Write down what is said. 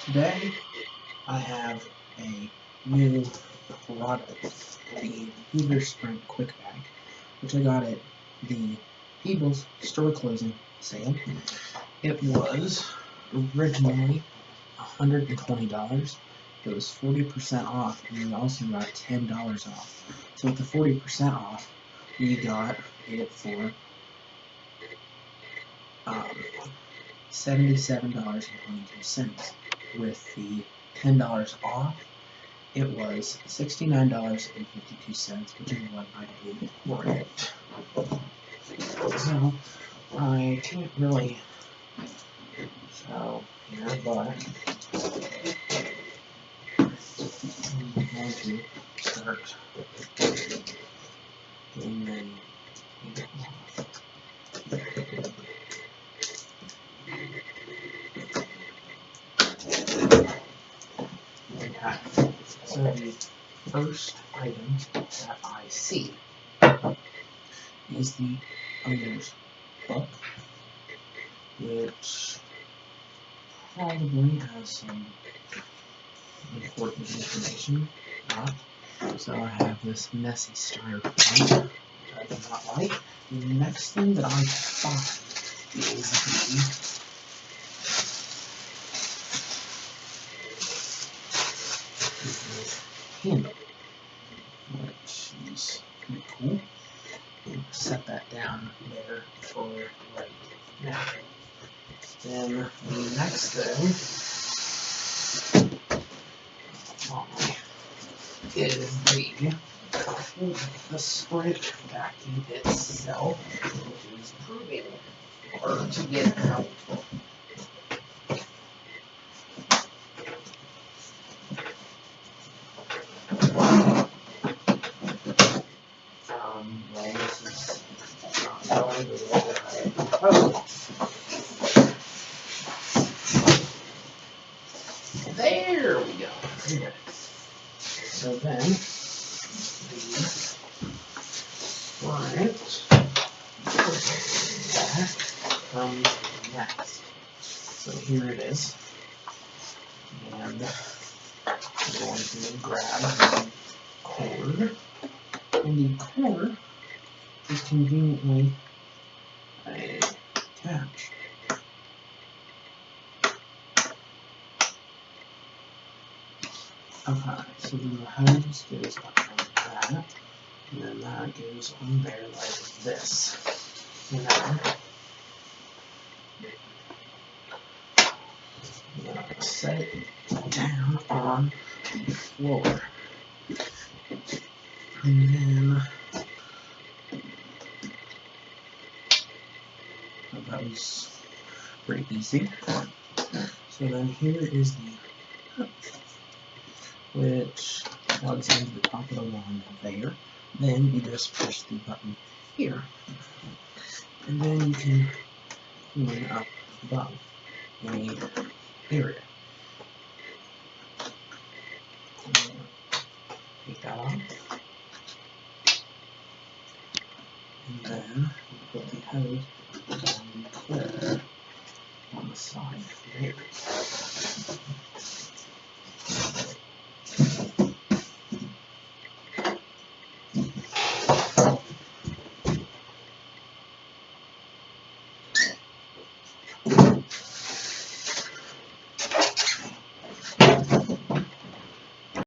Today I have a new product, the Hoover Sprint QuickVac, which I got at the Peebles store closing sale. It was originally $120. It was 40% off, and we also got $10 off. So with the 40% off, we got it for $77.22. With the $10 off, it was $69.52, which is what I paid for it. So I can't really show here, but I'm going to start getting ready to get off. Okay, so the first item that I see is the owner's book, which probably has some important information. So I have this messy styrofoam, which I do not like. The next thing that I find is this handle, which is pretty cool. We'll set that down there for right now. Then the next thing is the Sprint vacuum itself, which is proving hard to get out. Well, this is not going the way that I proposed. There we go. Okay. So then, the Sprint comes next. So here it is. And I'm going to grab the cord. And the cord is conveniently attached. Okay, so then the hose goes up like that, and then that goes on there like this. And then I'm going to set it down on the floor. And then that was pretty easy. So then here is the hook, which plugs into the top of the wand there. Then you just push the button here, and then you can clean up above any area. Take that off, and then you put the hose on the clip on the side there.